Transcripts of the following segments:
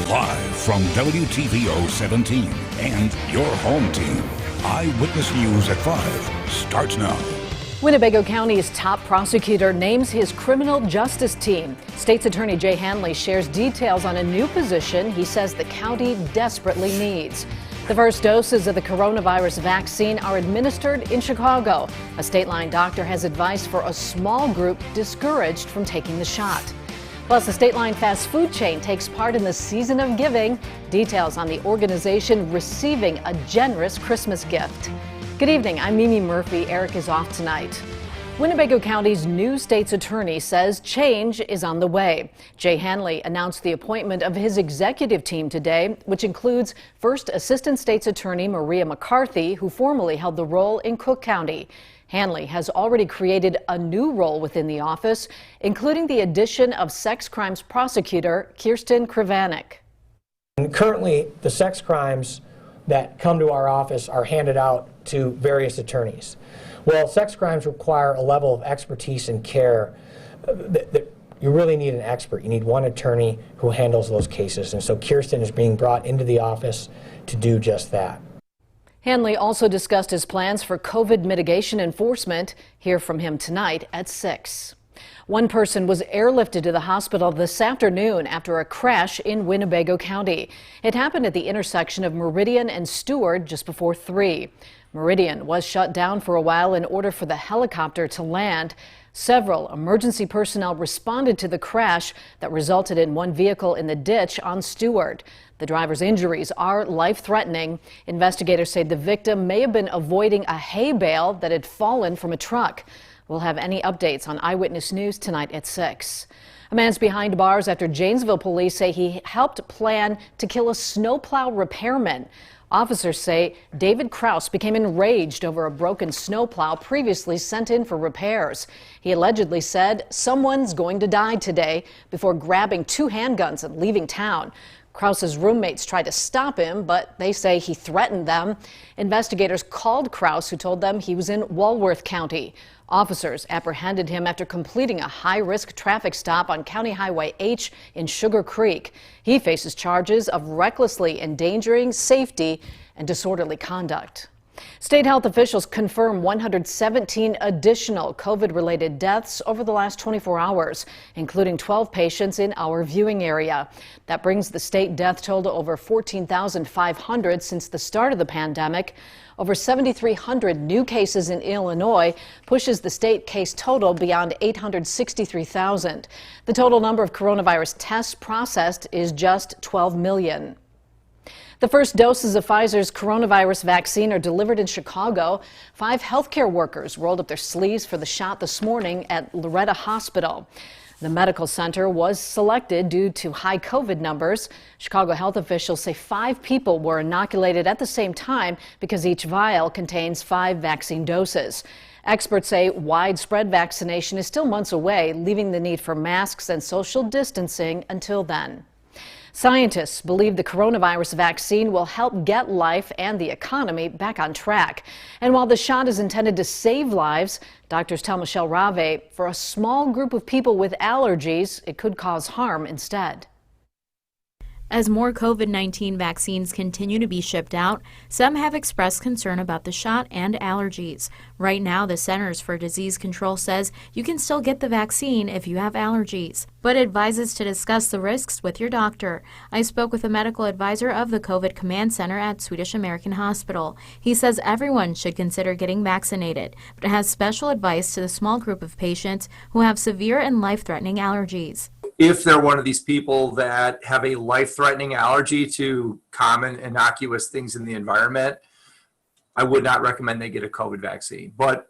Live from WTVO 17 and your home team, Eyewitness News at 5 starts now. Winnebago County's top prosecutor names his criminal justice team. State's Attorney Jay Hanley shares details on a new position he says the county desperately needs. The first doses of the coronavirus vaccine are administered in Chicago. A state-line doctor has advice for a small group discouraged from taking the shot. Plus, the state-line fast food chain takes part in the Season of Giving. Details on the organization receiving a generous Christmas gift. Good evening, I'm Mimi Murphy. Eric is off tonight. Winnebago County's new state's attorney says change is on the way. Jay Hanley announced the appointment of his executive team today, which includes first Assistant State's Attorney Maria McCarthy, who formerly held the role in Cook County. Hanley has already created a new role within the office, including the addition of sex crimes prosecutor Kirsten Krivanek. And currently, the sex crimes that come to our office are handed out to various attorneys. Well, sex crimes require a level of expertise and care that you really need an expert. You need one attorney who handles those cases. And so Kirsten is being brought into the office to do just that. Hanley also discussed his plans for COVID mitigation enforcement. Hear from him tonight at 6. One person was airlifted to the hospital this afternoon after a crash in Winnebago County. It happened at the intersection of Meridian and Stewart just before 3. Meridian was shut down for a while in order for the helicopter to land. Several emergency personnel responded to the crash that resulted in one vehicle in the ditch on Stewart. The driver's injuries are life-threatening. Investigators say the victim may have been avoiding a hay bale that had fallen from a truck. We'll have any updates on Eyewitness News tonight at 6. A man's behind bars after Janesville police say he helped plan to kill a snowplow repairman. Officers say David Kraus became enraged over a broken snowplow previously sent in for repairs. He allegedly said, "Someone's going to die today," before grabbing 2 handguns and leaving town. Kraus's roommates tried to stop him, but they say he threatened them. Investigators called Kraus, who told them he was in Walworth County. Officers apprehended him after completing a high-risk traffic stop on County Highway H in Sugar Creek. He faces charges of recklessly endangering safety and disorderly conduct. State health officials confirm 117 additional COVID-related deaths over the last 24 hours, including 12 patients in our viewing area. That brings the state death toll to over 14,500 since the start of the pandemic. Over 7,300 new cases in Illinois pushes the state case total beyond 863,000. The total number of coronavirus tests processed is just 12 million. The first doses of Pfizer's coronavirus vaccine are delivered in Chicago. 5 healthcare workers rolled up their sleeves for the shot this morning at Loretta Hospital. The medical center was selected due to high COVID numbers. Chicago health officials say 5 people were inoculated at the same time because each vial contains 5 vaccine doses. Experts say widespread vaccination is still months away, leaving the need for masks and social distancing until then. Scientists believe the coronavirus vaccine will help get life and the economy back on track. And while the shot is intended to save lives, doctors tell Michelle Rave, for a small group of people with allergies, it could cause harm instead. As more COVID-19 vaccines continue to be shipped out, some have expressed concern about the shot and allergies. Right now, the Centers for Disease Control says you can still get the vaccine if you have allergies, but advises to discuss the risks with your doctor. I spoke with a medical advisor of the COVID Command Center at Swedish American Hospital. He says everyone should consider getting vaccinated, but has special advice to the small group of patients who have severe and life-threatening allergies. If they're one of these people that have a life-threatening allergy to common innocuous things in the environment, I would not recommend they get a COVID vaccine. But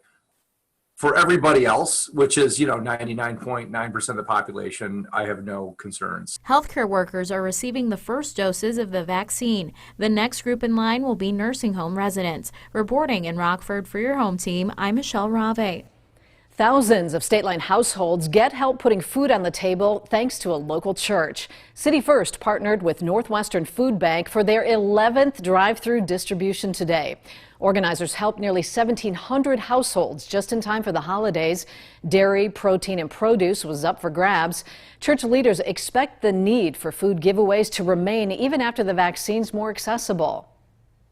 for everybody else, which is, 99.9% of the population, I have no concerns. Healthcare workers are receiving the first doses of the vaccine. The next group in line will be nursing home residents. Reporting in Rockford for your home team, I'm Michelle Rave. Thousands of state-line households get help putting food on the table thanks to a local church. City First partnered with Northwestern Food Bank for their 11th drive-through distribution today. Organizers helped nearly 1,700 households just in time for the holidays. Dairy, protein, and produce was up for grabs. Church leaders expect the need for food giveaways to remain even after the vaccine's more accessible.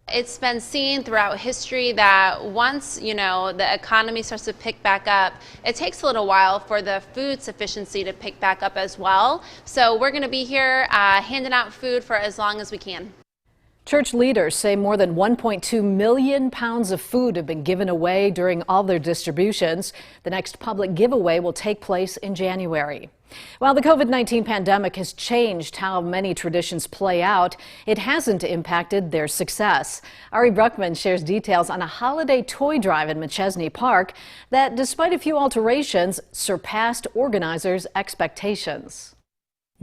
It's been seen throughout history that once, the economy starts to pick back up, it takes a little while for the food sufficiency to pick back up as well. So we're going to be here handing out food for as long as we can. Church leaders say more than 1.2 million pounds of food have been given away during all their distributions. The next public giveaway will take place in January. While the COVID-19 pandemic has changed how many traditions play out, it hasn't impacted their success. Ari Bruckman shares details on a holiday toy drive in McChesney Park that, despite a few alterations, surpassed organizers' expectations.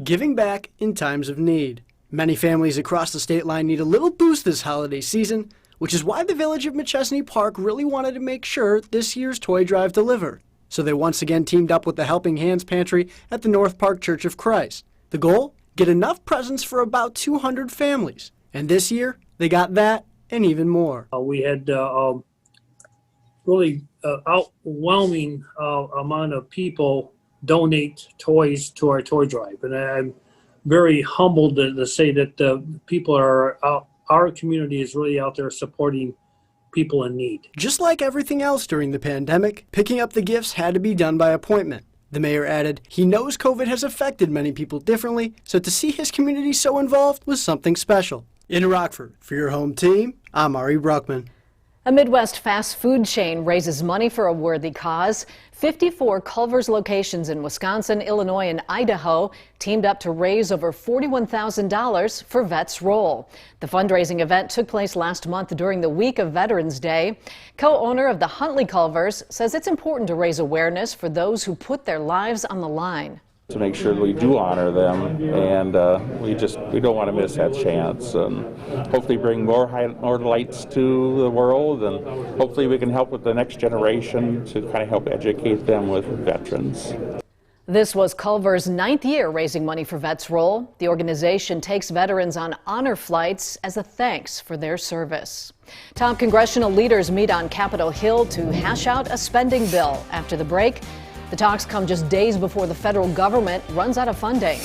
Giving back in times of need. Many families across the state line need a little boost this holiday season, which is why the village of McChesney Park really wanted to make sure this year's toy drive delivered. So they once again teamed up with the Helping Hands Pantry at the North Park Church of Christ. The goal? Get enough presents for about 200 families. And this year, they got that and even more. We had really overwhelming amount of people donate toys to our toy drive. And I'm very humbled to say that the people are out, our community is really out there supporting people in need. Just like everything else during the pandemic, picking up the gifts had to be done by appointment. The mayor added he knows COVID has affected many people differently, so to see his community so involved was something special. In Rockford, for your home team, I'm Ari Bruckman. A Midwest fast food chain raises money for a worthy cause. 54 Culver's locations in Wisconsin, Illinois, and Idaho teamed up to raise over $41,000 for Vets Roll. The fundraising event took place last month during the week of Veterans Day. Co-owner of the Huntley Culvers says it's important to raise awareness for those who put their lives on the line. To make sure that we do honor them, and we don't want to miss that chance, and hopefully bring more lights to the world, and hopefully we can help with the next generation to kind of help educate them with veterans. This was Culver's 9th year raising money for Vets Roll. The organization takes veterans on honor flights as a thanks for their service. Top congressional leaders meet on Capitol Hill to hash out a spending bill. After the break, the talks come just days before the federal government runs out of funding.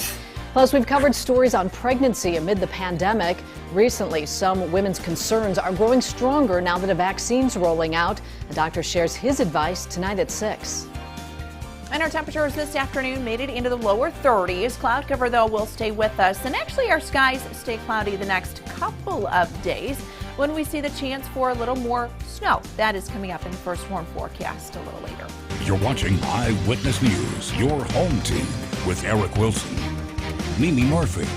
Plus, we've covered stories on pregnancy amid the pandemic. Recently, some women's concerns are growing stronger now that a vaccine's rolling out. A doctor shares his advice tonight at 6. And our temperatures this afternoon made it into the lower 30s. Cloud cover, though, will stay with us. And actually, our skies stay cloudy the next couple of days when we see the chance for a little more snow. That is coming up in the first warm forecast a little later. You're watching Eyewitness News, your home team, with Eric Wilson, Mimi Murphy,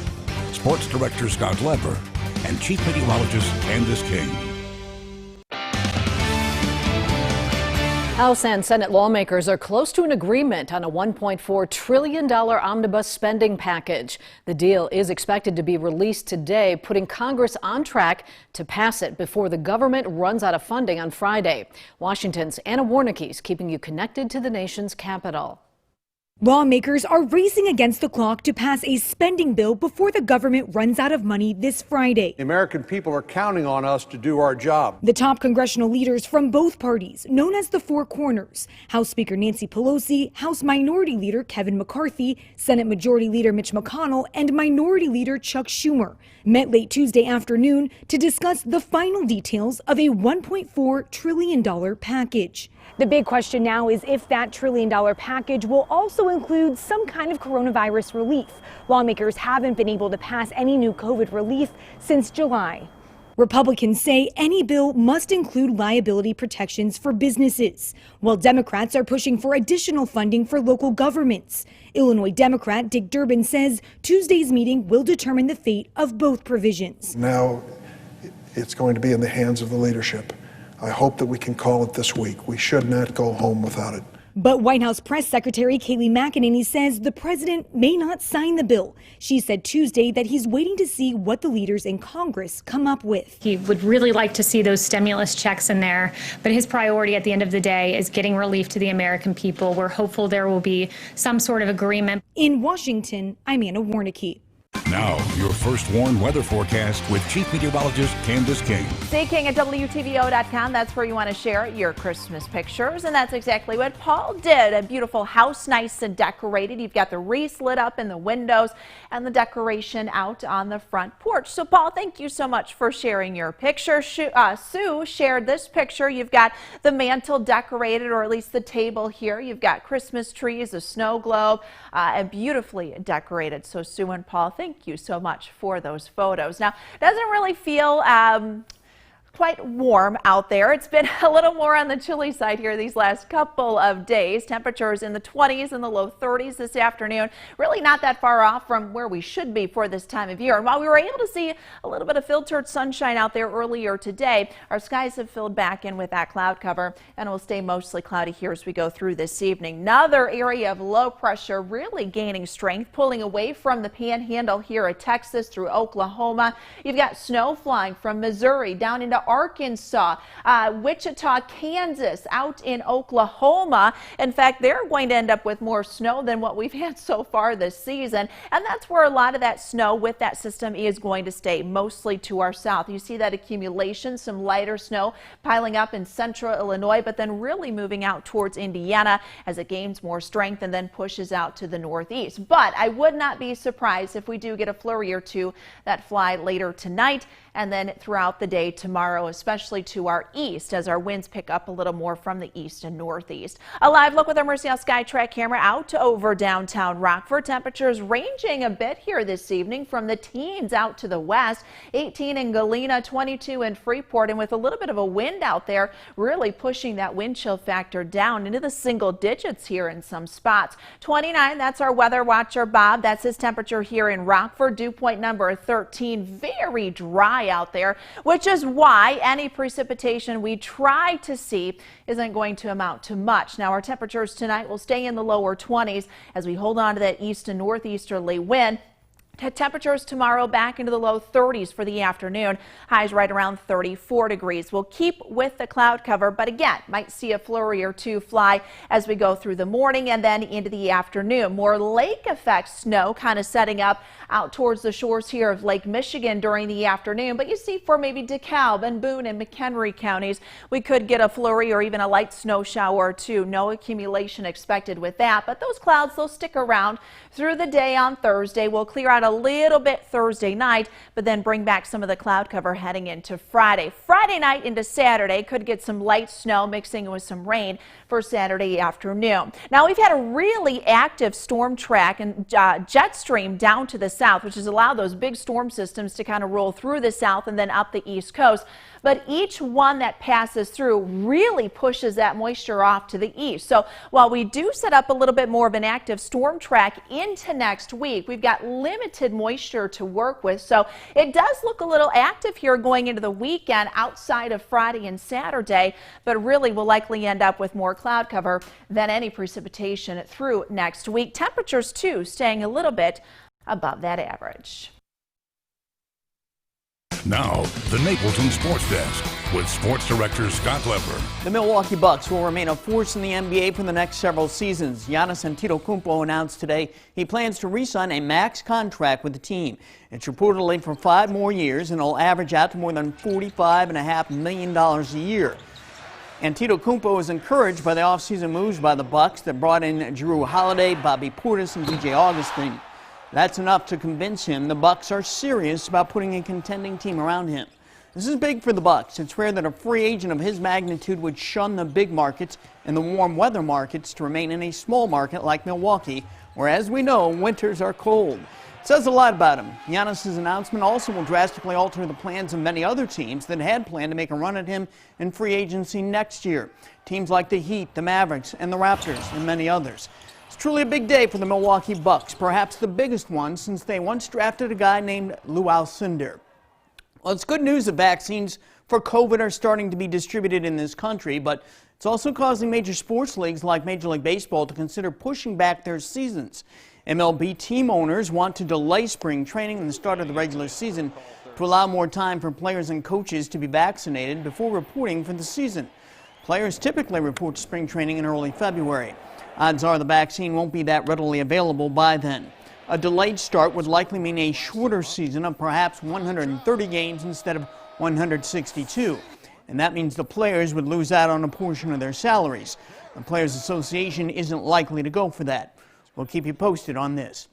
Sports Director Scott Leber, and Chief Meteorologist Candice King. House and Senate lawmakers are close to an agreement on a $1.4 trillion omnibus spending package. The deal is expected to be released today, putting Congress on track to pass it before the government runs out of funding on Friday. Washington's Anna Warnicki's keeping you connected to the nation's capital. Lawmakers are racing against the clock to pass a spending bill before the government runs out of money this Friday. The American people are counting on us to do our job. The top congressional leaders from both parties, known as the Four Corners, House Speaker Nancy Pelosi, House Minority Leader Kevin McCarthy, Senate Majority Leader Mitch McConnell, and Minority Leader Chuck Schumer, met late Tuesday afternoon to discuss the final details of a $1.4 trillion package. The big question now is if that $1 trillion package will also include some kind of coronavirus relief. Lawmakers haven't been able to pass any new COVID relief since July. Republicans say any bill must include liability protections for businesses, while Democrats are pushing for additional funding for local governments. Illinois Democrat Dick Durbin says Tuesday's meeting will determine the fate of both provisions. Now it's going to be in the hands of the leadership. I hope that we can call it this week. We should not go home without it. But White House Press Secretary Kayleigh McEnany says the president may not sign the bill. She said Tuesday that he's waiting to see what the leaders in Congress come up with. He would really like to see those stimulus checks in there, but his priority at the end of the day is getting relief to the American people. We're hopeful there will be some sort of agreement. In Washington, I'm Anna Warnicki. Now, your first warned weather forecast with Chief Meteorologist Candice King. Stay King at WTVO.com. That's where you want to share your Christmas pictures. And that's exactly what Paul did. A beautiful house, nice and decorated. You've got the wreaths lit up in the windows and the decoration out on the front porch. So, Paul, thank you so much for sharing your picture. Sue shared this picture. You've got the mantle decorated, or at least the table here. You've got Christmas trees, a snow globe, and beautifully decorated. So, Sue and Paul, thank you so much for those photos. Now, it doesn't really feel quite warm out there. It's been a little more on the chilly side here these last couple of days. Temperatures in the 20s and the low 30s this afternoon. Really not that far off from where we should be for this time of year. And while we were able to see a little bit of filtered sunshine out there earlier today, our skies have filled back in with that cloud cover and will stay mostly cloudy here as we go through this evening. Another area of low pressure really gaining strength, pulling away from the panhandle here at Texas through Oklahoma. You've got snow flying from Missouri down into Arkansas, Wichita, Kansas, out in Oklahoma. In fact, they're going to end up with more snow than what we've had so far this season. And that's where a lot of that snow with that system is going to stay, mostly to our south. You see that accumulation, some lighter snow piling up in central Illinois, but then really moving out towards Indiana as it gains more strength and then pushes out to the northeast. But I would not be surprised if we do get a flurry or two that fly later tonight and then throughout the day tomorrow, especially to our east as our winds pick up a little more from the east and northeast. A live look with our Mercy Out SkyTrack camera out over downtown Rockford. Temperatures ranging a bit here this evening from the teens out to the west. 18 in Galena, 22 in Freeport, and with a little bit of a wind out there, really pushing that wind chill factor down into the single digits here in some spots. 29, that's our weather watcher Bob. That's his temperature here in Rockford. Dew point number 13, very dry out there, which is why any precipitation we try to see isn't going to amount to much. Now, our temperatures tonight will stay in the lower 20s as we hold on to that east and northeasterly wind. Temperatures tomorrow back into the low 30s for the afternoon. Highs right around 34 degrees. We'll keep with the cloud cover, but again, might see a flurry or two fly as we go through the morning and then into the afternoon. More lake effect snow kind of setting up out towards the shores here of Lake Michigan during the afternoon. But you see for maybe DeKalb and Boone and McHenry counties, we could get a flurry or even a light snow shower or two. No accumulation expected with that, but those clouds, they'll stick around through the day on Thursday. We'll clear out a little bit Thursday night, but then bring back some of the cloud cover heading into Friday. Friday night into Saturday could get some light snow mixing with some rain for Saturday afternoon. Now, we've had a really active storm track and jet stream down to the south, which has allowed those big storm systems to kind of roll through the south and then up the east coast. But each one that passes through really pushes that moisture off to the east. So while we do set up a little bit more of an active storm track into next week, we've got limited moisture to work with. So it does look a little active here going into the weekend outside of Friday and Saturday, but really will likely end up with more cloud cover than any precipitation through next week. Temperatures too staying a little bit above that average. Now, the Napleton Sports Desk with Sports Director Scott Leber. The Milwaukee Bucks will remain a force in the NBA for the next several seasons. Giannis Antetokounmpo announced today he plans to re-sign a max contract with the team. It's reportedly for 5 more years and will average out to more than $45.5 million a year. Antetokounmpo is encouraged by the offseason moves by the Bucks that brought in Jrue Holiday, Bobby Portis, and DJ Augustin. That's enough to convince him the Bucks are serious about putting a contending team around him. This is big for the Bucks. It's rare that a free agent of his magnitude would shun the big markets and the warm weather markets to remain in a small market like Milwaukee, where, as we know, winters are cold. It says a lot about him. Giannis' announcement also will drastically alter the plans of many other teams that had planned to make a run at him in free agency next year. Teams like the Heat, the Mavericks, and the Raptors, and many others. It's truly a big day for the Milwaukee Bucks, perhaps the biggest one since they once drafted a guy named Lou Alcindor. Well, it's good news that vaccines for COVID are starting to be distributed in this country, but It's also causing major sports leagues like Major League Baseball to consider pushing back their seasons. MLB team owners want to delay spring training and the start of the regular season to allow more time for players and coaches to be vaccinated before reporting for the season. Players typically report to spring training in early February. Odds are the vaccine won't be that readily available by then. A delayed start would likely mean a shorter season of perhaps 130 games instead of 162. And that means the players would lose out on a portion of their salaries. The Players Association isn't likely to go for that. We'll keep you posted on this.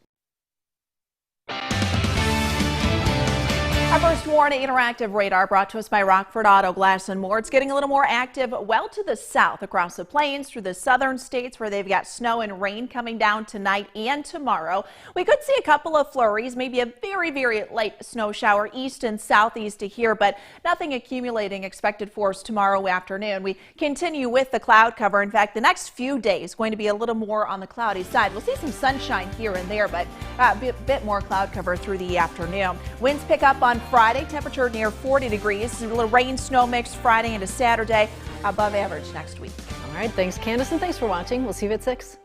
Our first warning interactive radar brought to us by Rockford Auto Glass and More. It's getting a little more active well to the south across the plains through the southern states where they've got snow and rain coming down tonight and tomorrow. We could see a couple of flurries, maybe a very, very light snow shower east and southeast to here, but nothing accumulating expected for us tomorrow afternoon. We continue with the cloud cover. In fact, the next few days going to be a little more on the cloudy side. We'll see some sunshine here and there, but a bit more cloud cover through the afternoon. Winds pick up on Friday, temperature near 40 degrees. A little rain snow mix Friday into Saturday, above average next week. All right, thanks Candice, and thanks for watching. We'll see you at 6.